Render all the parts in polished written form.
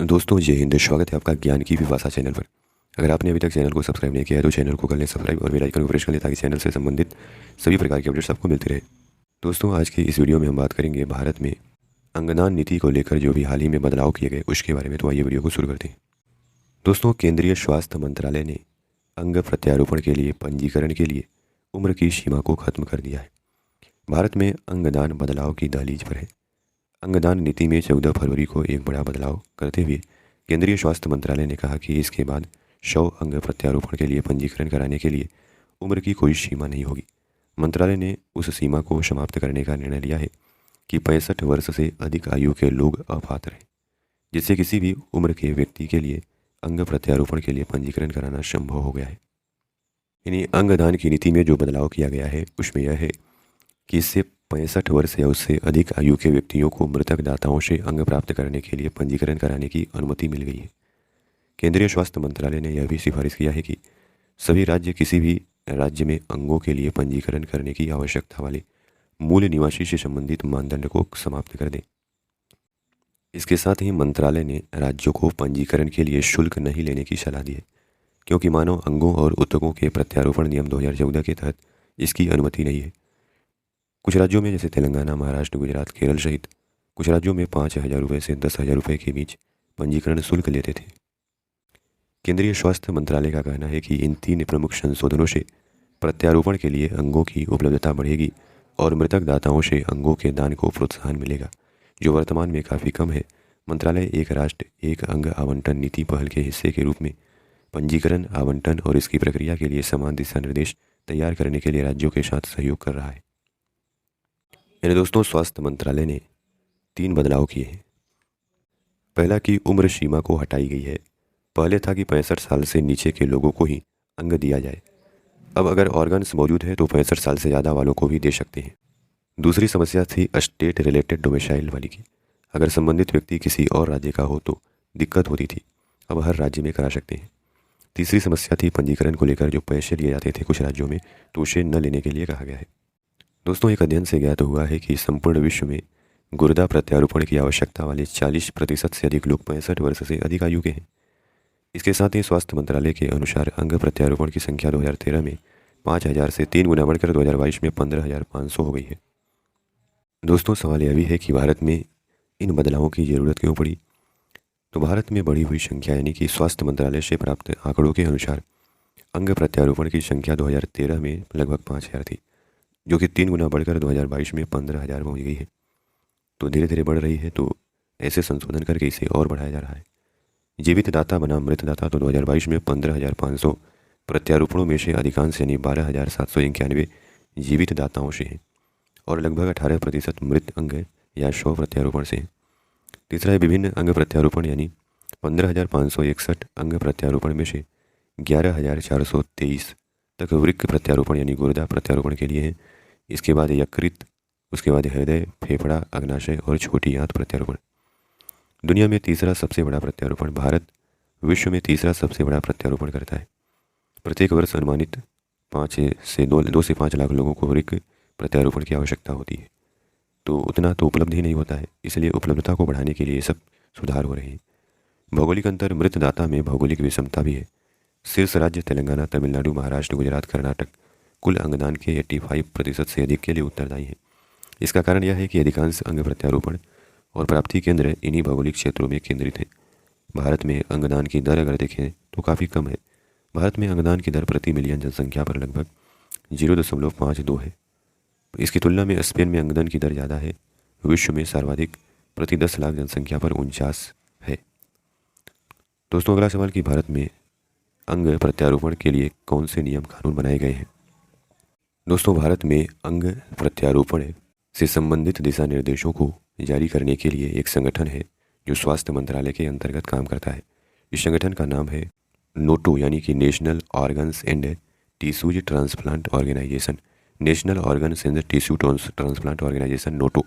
दोस्तों जय हिंद। स्वागत है आपका ज्ञान की विभाषा चैनल पर। अगर आपने अभी तक चैनल को सब्सक्राइब नहीं किया है तो चैनल को कर लें सब्सक्राइब और बेल आइकन को प्रेस कर लें ताकि चैनल से संबंधित सभी प्रकार की अपडेट्स आपको मिलती रहे। दोस्तों आज की इस वीडियो में हम बात करेंगे भारत में अंगदान नीति को लेकर जो भी हाल ही में बदलाव किए गए उसके बारे में। तो आइए वीडियो को शुरू करते हैं। दोस्तों केंद्रीय स्वास्थ्य मंत्रालय ने अंग प्रत्यारोपण के लिए पंजीकरण के लिए उम्र की सीमा को खत्म कर दिया है। भारत में अंगदान बदलाव की दहलीज पर है। अंगदान नीति में 14 फरवरी को एक बड़ा बदलाव करते हुए केंद्रीय स्वास्थ्य मंत्रालय ने कहा कि इसके बाद शव अंग प्रत्यारोपण के लिए पंजीकरण कराने के लिए उम्र की कोई सीमा नहीं होगी। मंत्रालय ने उस सीमा को समाप्त करने का निर्णय लिया है कि 65 वर्ष से अधिक आयु के लोग अपात्र हैं, जिससे किसी भी उम्र के व्यक्ति के लिए अंग प्रत्यारोपण के लिए पंजीकरण कराना संभव हो गया है। यानी अंगदान की नीति में जो बदलाव किया गया है उसमें यह है कि इससे 65 वर्ष या उससे अधिक आयु के व्यक्तियों को मृतक दाताओं से अंग प्राप्त करने के लिए पंजीकरण कराने की अनुमति मिल गई है। केंद्रीय स्वास्थ्य मंत्रालय ने यह भी सिफारिश किया है कि सभी राज्य किसी भी राज्य में अंगों के लिए पंजीकरण करने की आवश्यकता वाले मूल निवासी से संबंधित मानदंड को समाप्त कर दें। इसके साथ ही मंत्रालय ने राज्यों को पंजीकरण के लिए शुल्क नहीं लेने की सलाह दी है, क्योंकि मानव अंगों और ऊतकों के प्रत्यारोपण नियम 2014 के तहत इसकी अनुमति नहीं है। कुछ राज्यों में जैसे तेलंगाना, महाराष्ट्र, गुजरात, केरल सहित कुछ राज्यों में 5,000 रुपये से 10,000 रुपये के बीच पंजीकरण शुल्क लेते थे। केंद्रीय स्वास्थ्य मंत्रालय का कहना है कि इन 3 प्रमुख संशोधनों से प्रत्यारोपण के लिए अंगों की उपलब्धता बढ़ेगी और मृतक दाताओं से अंगों के दान को प्रोत्साहन मिलेगा, जो वर्तमान में काफ़ी कम है। मंत्रालय एक राष्ट्र एक अंग आवंटन नीति पहल के हिस्से के रूप में पंजीकरण, आवंटन और इसकी प्रक्रिया के लिए समान दिशा निर्देश तैयार करने के लिए राज्यों के साथ सहयोग कर रहा है। यानी दोस्तों स्वास्थ्य मंत्रालय ने 3 बदलाव किए हैं। पहला कि उम्र सीमा को हटाई गई है। पहले था कि 65 साल से नीचे के लोगों को ही अंग दिया जाए। अब अगर ऑर्गन्स मौजूद है तो 65 साल से ज़्यादा वालों को भी दे सकते हैं। दूसरी समस्या थी स्टेट रिलेटेड डोमिसाइल वाली की। अगर संबंधित व्यक्ति किसी और राज्य का हो तो दिक्कत होती थी, अब हर राज्य में करा सकते हैं। तीसरी समस्या थी पंजीकरण को लेकर जो पैसे लिए जाते थे कुछ राज्यों में, तो उसे न लेने के लिए कहा गया है। दोस्तों एक अध्ययन से ज्ञात हुआ है कि संपूर्ण विश्व में गुर्दा प्रत्यारोपण की आवश्यकता वाले 40% से अधिक लोग 65 वर्ष से अधिक आयु के हैं। इसके साथ ही स्वास्थ्य मंत्रालय के अनुसार अंग प्रत्यारोपण की संख्या 2013 में 5,000 से 3 गुना बढ़कर 2022 में 15,500 हो गई है। दोस्तों सवाल यह भी है कि भारत में इन बदलावों की ज़रूरत क्यों पड़ी। तो भारत में बढ़ी हुई संख्या यानी कि स्वास्थ्य मंत्रालय से प्राप्त आंकड़ों के अनुसार अंग प्रत्यारोपण की संख्या 2013 में लगभग 5,000 थी, जो कि 3 गुना बढ़कर 2022 में 15,000 पहुँच गई है। तो धीरे धीरे बढ़ रही है, तो ऐसे संशोधन करके इसे और बढ़ाया जा रहा है। जीवित दाता बनाम मृत दाता तो 2022 में 15,500 प्रत्यारोपणों में से अधिकांश यानी 12,791 जीवित दाताओं से हैं और लगभग 18% मृत अंग या शव प्रत्यारोपण से हैं। तीसरा है विभिन्न अंग प्रत्यारोपण यानी 15,561 अंग प्रत्यारोपण में से 11,423 तक वृक्क प्रत्यारोपण यानी गुर्दा प्रत्यारोपण के लिए है। इसके बाद यकृत, उसके बाद हृदय, फेफड़ा, अग्नाशय और छोटी आंत प्रत्यारोपण। दुनिया में तीसरा सबसे बड़ा प्रत्यारोपण भारत विश्व में तीसरा सबसे बड़ा प्रत्यारोपण करता है। प्रत्येक वर्ष अनुमानित 2 से 5 लाख लोगों को वृक्क प्रत्यारोपण की आवश्यकता होती है। तो उतना तो उपलब्ध ही नहीं होता है, इसलिए उपलब्धता को बढ़ाने के लिए सब सुधार हो रहे हैं। भौगोलिक अंतर, मृत दाता में भौगोलिक विषमता भी है। शीर्ष राज्य तेलंगाना, तमिलनाडु, महाराष्ट्र, गुजरात, कर्नाटक कुल अंगदान के 85% से अधिक के लिए उत्तरदायी हैं। इसका कारण यह है कि अधिकांश अंग प्रत्यारोपण और प्राप्ति केंद्र इन्हीं भौगोलिक क्षेत्रों में केंद्रित हैं। भारत में अंगदान की दर अगर देखें तो काफ़ी कम है। भारत में अंगदान की दर प्रति मिलियन जनसंख्या पर लगभग 0.52 है। इसकी तुलना में स्पेन में अंगदान की दर ज़्यादा है। विश्व में सर्वाधिक प्रति 10 लाख जनसंख्या पर 49 है। दोस्तों अगला सवाल कि भारत में अंग प्रत्यारोपण के लिए कौन से नियम कानून बनाए गए हैं। दोस्तों भारत में अंग प्रत्यारोपण से संबंधित दिशा निर्देशों को जारी करने के लिए एक संगठन है जो स्वास्थ्य मंत्रालय के अंतर्गत काम करता है। इस संगठन का नाम है नोटो यानी कि national organs and tissues transplant organisation. National organs and tissue transplant organisation NOTTO,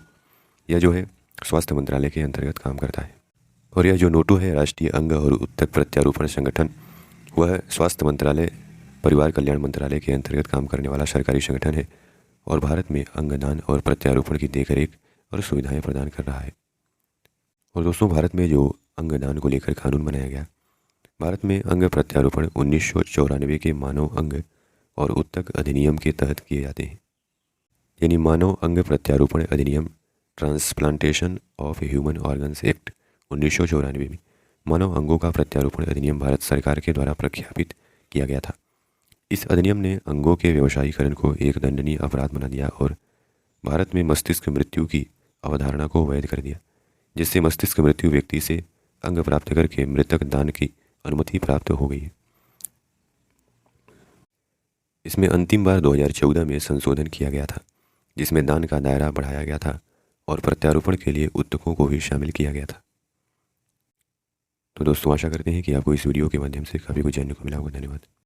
यह जो है स्वास्थ्य मंत्रालय के अंतर्गत काम करता है। और यह जो नोटो है राष्ट्रीय अंग और ऊतक प्रत्यारोपण संगठन, वह स्वास्थ्य मंत्रालय परिवार कल्याण मंत्रालय के अंतर्गत काम करने वाला सरकारी संगठन है और भारत में अंगदान और प्रत्यारोपण की देखरेख और सुविधाएं प्रदान कर रहा है। और दोस्तों भारत में जो अंगदान को लेकर कानून बनाया गया। भारत में अंग प्रत्यारोपण 1994 के मानव अंग और उत्तक अधिनियम के तहत किए जाते हैं। यानी मानव अंग प्रत्यारोपण अधिनियम, transplantation of human organs act 1994 में मानव अंगों का प्रत्यारोपण अधिनियम भारत सरकार के द्वारा प्रख्यापित किया गया था। इस अधिनियम ने अंगों के व्यवसायीकरण को एक दंडनीय अपराध बना दिया और भारत में मस्तिष्क मृत्यु की अवधारणा को वैध कर दिया, जिससे मस्तिष्क मृत्यु व्यक्ति से अंग प्राप्त करके मृतक दान की अनुमति प्राप्त हो गई है। इसमें अंतिम बार 2014 में संशोधन किया गया था, जिसमें दान का दायरा बढ़ाया गया था और प्रत्यारोपण के लिए उत्तकों को भी शामिल किया गया था। तो दोस्तों, आशा करते हैं कि आपको इस वीडियो के माध्यम से काफ़ी कुछ जानने को मिला होगा। धन्यवाद।